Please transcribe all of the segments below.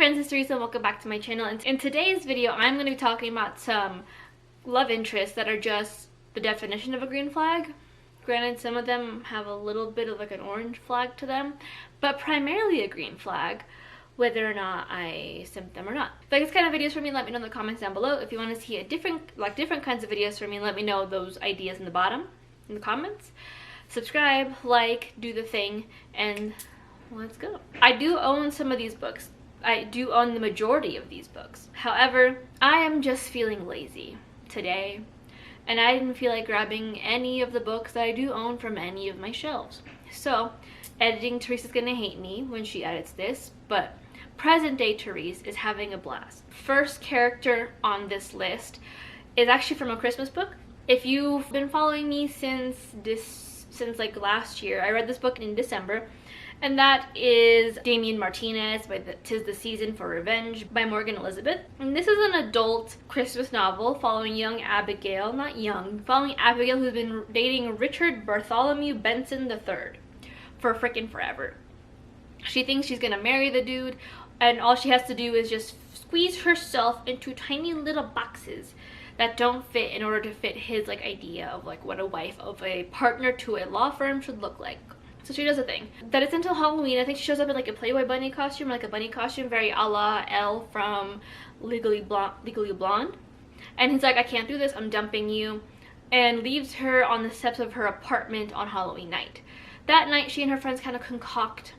friends, it's Teresa and welcome back to my channel. And in today's video, I'm going to be talking about some love interests that are just the definition of a green flag. Granted, some of them have a little bit of like an orange flag to them, but primarily a green flag, whether or not I simp them or not. If you like this kind of videos for me, let me know in the comments down below. If you want to see a different kinds of videos for me, let me know those ideas in the bottom, in the comments. Subscribe, like, do the thing, and let's go. I do own some of these books. I do own the majority of these books. However, I am just feeling lazy today, and I didn't feel like grabbing any of the books that I do own from any of my shelves. So, editing Teresa's gonna hate me when she edits this, but present day Therese is having a blast. First character on this list is actually from a Christmas book. If you've been following me since like last year, I read this book in December, and that is Damien Martinez by 'Tis the Season for Revenge by Morgan Elizabeth. And this is an adult Christmas novel following following Abigail, who's been dating Richard Bartholomew Benson III for frickin' forever. She thinks she's gonna marry the dude, and all she has to do is just squeeze herself into tiny little boxes that don't fit in order to fit his like idea of like what a wife of a partner to a law firm should look like. So she does a thing. That is until Halloween. I think she shows up in like a Playboy bunny costume, like a bunny costume, very a la Elle from Legally Blonde. And he's like, I can't do this, I'm dumping you, and leaves her on the steps of her apartment on Halloween night. That night, she and her friends kind of concoct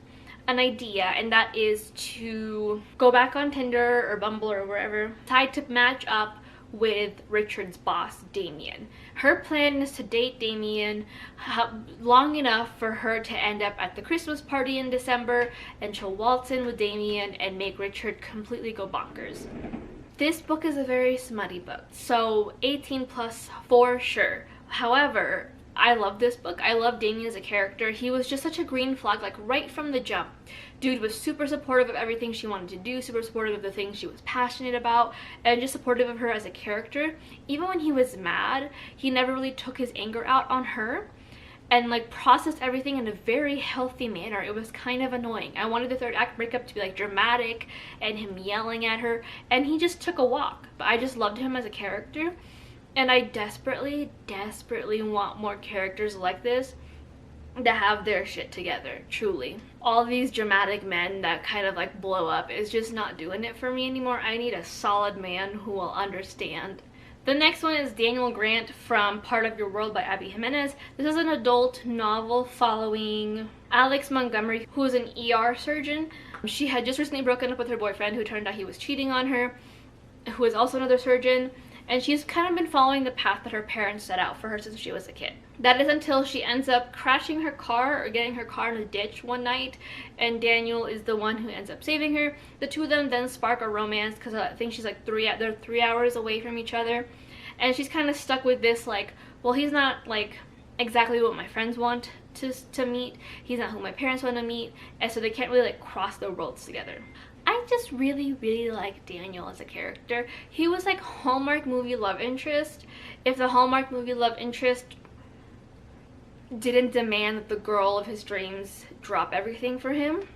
an idea, and that is to go back on Tinder or Bumble or wherever, decide to match up with Richard's boss, Damien. Her plan is to date Damien long enough for her to end up at the Christmas party in December, and she'll waltz in with Damien and make Richard completely go bonkers. This book is a very smutty book, so 18 plus for sure. However, I love this book. I love Damien as a character. He was just such a green flag, like right from the jump. Dude was super supportive of everything she wanted to do, super supportive of the things she was passionate about, and just supportive of her as a character. Even when he was mad, he never really took his anger out on her, and like processed everything in a very healthy manner. It was kind of annoying. I wanted the third act breakup to be like dramatic and him yelling at her, and he just took a walk. But I just loved him as a character. And I desperately want more characters like this to have their shit together, truly. All these dramatic men that kind of like blow up is just not doing it for me anymore. I need a solid man who will understand. The next one is Daniel Grant from Part of Your World by Abby Jimenez. This is an adult novel following Alex Montgomery, who is an ER surgeon. She had just recently broken up with her boyfriend, who turned out he was cheating on her, who is also another surgeon. And she's kind of been following the path that her parents set out for her since she was a kid. That is until she ends up crashing her car or getting her car in a ditch one night, and Daniel is the one who ends up saving her. The two of them then spark a romance because I think she's like they're 3 hours away from each other, and she's kind of stuck with this like, well, he's not like exactly what my friends want to meet. He's not who my parents want to meet, and so they can't really like cross the worlds together. I just really like Daniel as a character. He was like Hallmark movie love interest if the Hallmark movie love interest didn't demand that the girl of his dreams drop everything for him.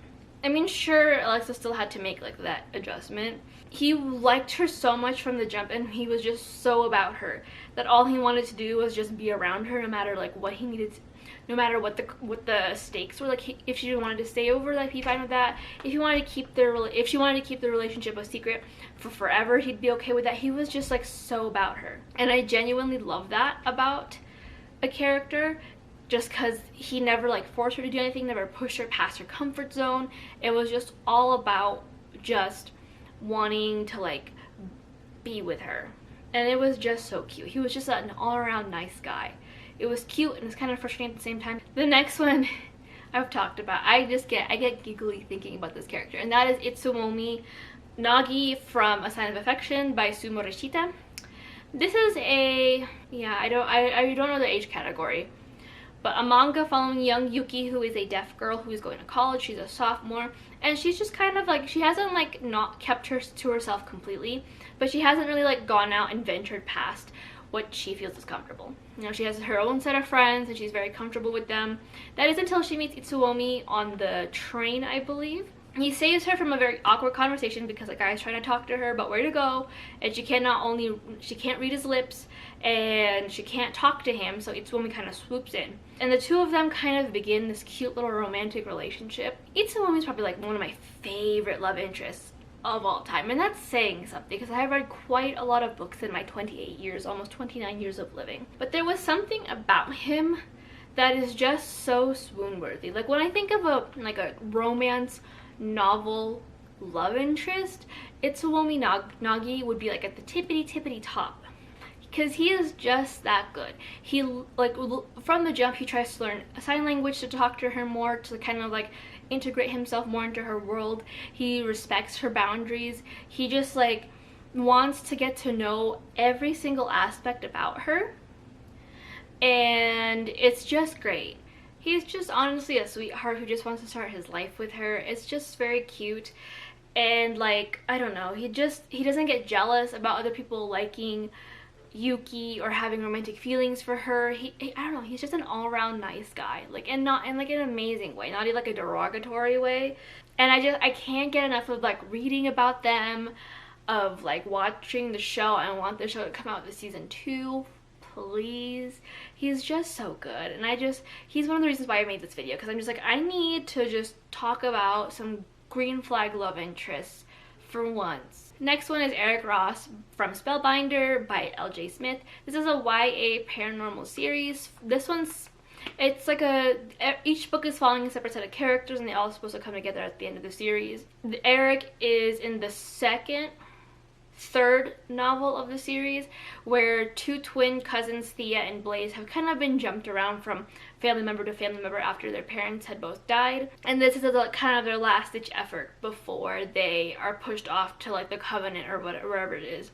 I mean, sure, Alexa still had to make like that adjustment. He liked her so much from the jump, and he was just so about her that all he wanted to do was just be around her, no matter like what he needed to, no matter what the stakes were. Like if she wanted to stay over, like he'd fine with that. If she wanted to keep the relationship a secret for forever, he'd be okay with that. He was just like so about her, and I genuinely love that about a character. Just because he never like forced her to do anything, never pushed her past her comfort zone. It was just all about just wanting to like be with her, and it was just so cute. He was just an all-around nice guy. It was cute and it's kind of frustrating at the same time. The next one I've talked about, I get giggly thinking about this character, and that is Itsuomi Nagi from A Sign of Affection by Sue Morishita. This is I don't know the age category, but a manga following young Yuki, who is a deaf girl who is going to college. She's a sophomore, and she's just kind of like, she hasn't like not kept her to herself completely, but she hasn't really like gone out and ventured past what she feels is comfortable. You know, she has her own set of friends and she's very comfortable with them. That is until she meets Itsuomi on the train, I believe. He saves her from a very awkward conversation because a guy's trying to talk to her about where to go, and she can't read his lips, and she can't talk to him, so Itsuomi kind of swoops in. And the two of them kind of begin this cute little romantic relationship. Itsuomi is probably like one of my favorite love interests of all time, and that's saying something because I have read quite a lot of books in my 28 years, almost 29 years of living. But there was something about him that is just so swoon-worthy. Like when I think of a romance novel love interest, Itsuomi Nagi would be like at the tippity top, because he is just that good. He, like, from the jump, he tries to learn sign language to talk to her more, to kind of like integrate himself more into her world. He respects her boundaries. He just like wants to get to know every single aspect about her, and it's just great. He's just honestly a sweetheart who just wants to start his life with her. It's just very cute. And like, I don't know, he doesn't get jealous about other people liking Yuki or having romantic feelings for her. I don't know, he's just an all-around nice guy. Like, and not in like an amazing way, not in like a derogatory way. And I can't get enough of like reading about them, of like watching the show. I want the show to come out this season 2. Please. He's just so good, and he's one of the reasons why I made this video, because I'm just like, I need to just talk about some green flag love interests for once. Next one is Eric Ross from Spellbinder by L.J. Smith. This is a YA paranormal series. It's like each book is following a separate set of characters, and they're all supposed to come together at the end of the series. Eric is in the third novel of the series, where two twin cousins, Thea and Blaze, have kind of been jumped around from family member to family member after their parents had both died, and this is kind of their last ditch effort before they are pushed off to like the Covenant or wherever it is.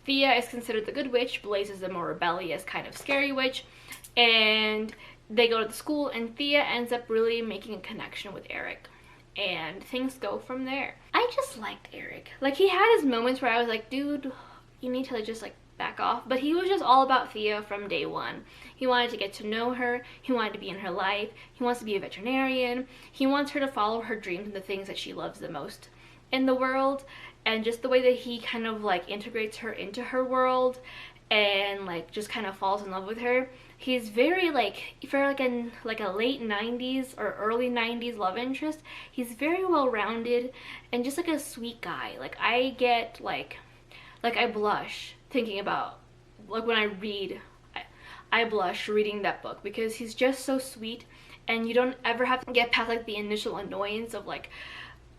Thea is considered the good witch, Blaze is the more rebellious kind of scary witch, and they go to the school, and Thea ends up really making a connection with Eric, and things go from there. I just liked Eric. Like, he had his moments where I was like, dude, you need to just like back off, but he was just all about Thea from day one. He wanted to get to know her, he wanted to be in her life, he wants to be a veterinarian, he wants her to follow her dreams and the things that she loves the most in the world, and just the way that he kind of like integrates her into her world and like just kind of falls in love with her. He's very like, for like a late 90s or early 90s love interest, he's very well rounded and just like a sweet guy. Like, I get like I blush thinking about, like, when I read, I blush reading that book, because he's just so sweet, and you don't ever have to get past like the initial annoyance of like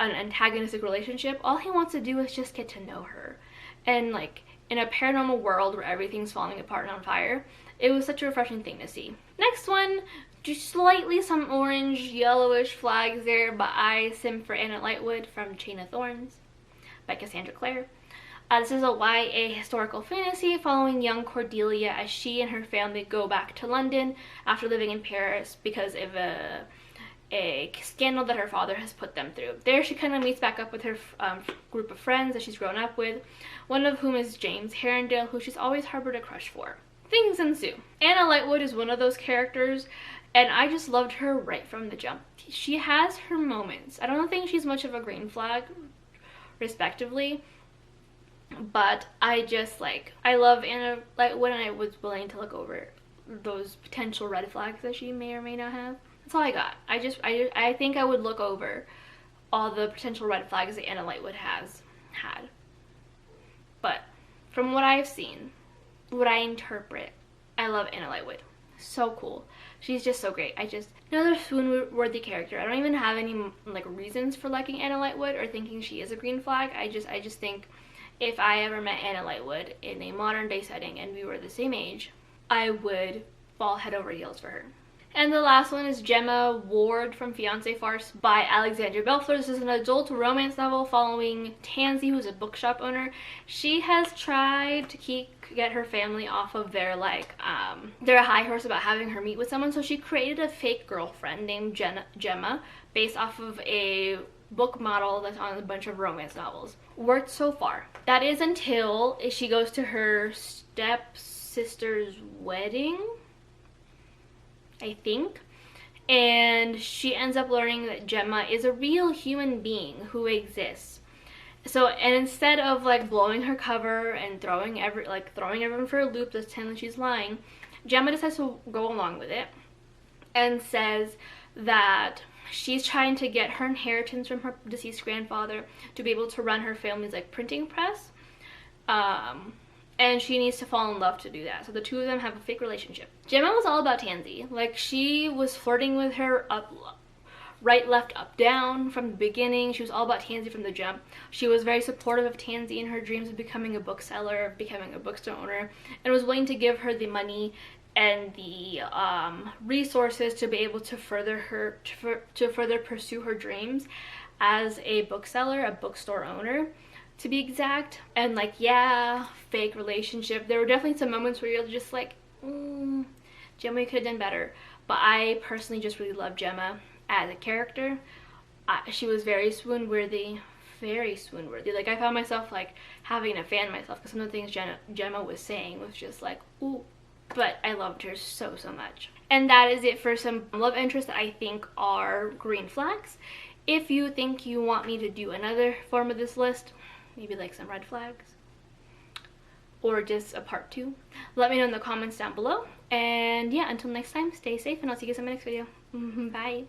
an antagonistic relationship. All he wants to do is just get to know her, and like in a paranormal world where everything's falling apart and on fire, it was such a refreshing thing to see. Next one, just slightly some orange yellowish flags there, but I sim for Anna Lightwood from Chain of Thorns by Cassandra Clare. This is a YA historical fantasy following young Cordelia as she and her family go back to London after living in Paris because of a scandal that her father has put them through. There she kind of meets back up with her group of friends that she's grown up with, one of whom is James Herondale, who she's always harbored a crush for. Things ensue. Anna Lightwood is one of those characters, and I just loved her right from the jump. She has her moments. I don't think she's much of a green flag, respectively, but I just like, I love Anna Lightwood, and I was willing to look over those potential red flags that she may or may not have. That's all I got. I think I would look over all the potential red flags that Anna Lightwood has had. But from what I've seen, what I interpret, I love Anna Lightwood. So cool. She's just so great. Another swoon-worthy character. I don't even have any like reasons for liking Anna Lightwood or thinking she is a green flag. I just think if I ever met Anna Lightwood in a modern day setting and we were the same age, I would fall head over heels for her. And the last one is Gemma Ward from Fiancé Farce by Alexandra Belfleur. This is an adult romance novel following Tansy, who's a bookshop owner. She has tried to get her family off of their their high horse about having her meet with someone, so she created a fake girlfriend named Gemma based off of a book model that's on a bunch of romance novels. Worked so far. That is until she goes to her stepsister's wedding, I think, and she ends up learning that Gemma is a real human being who exists. So, and instead of like blowing her cover and throwing everyone for a loop that's telling she's lying, Gemma decides to go along with it and says that she's trying to get her inheritance from her deceased grandfather to be able to run her family's like printing press. And she needs to fall in love to do that. So the two of them have a fake relationship. Gemma was all about Tansy. Like, she was flirting with her up, right, left, up, down from the beginning. She was all about Tansy from the jump. She was very supportive of Tansy in her dreams of becoming a bookseller, of becoming a bookstore owner, and was willing to give her the money and the resources to be able to further pursue her dreams as a bookseller, a bookstore owner, to be exact. And like, yeah, fake relationship. There were definitely some moments where you're just like, Gemma, you could have done better. But I personally just really love Gemma as a character. She was very swoon-worthy, very swoon-worthy. Like, I found myself like having a fan myself because some of the things Gemma was saying was just like, ooh. But I loved her so much. And that is it for some love interests that I think are green flags. If you think you want me to do another form of this list, maybe like some red flags, or just a part 2, let me know in the comments down below. And yeah, until next time, stay safe, and I'll see you guys in my next video. Bye.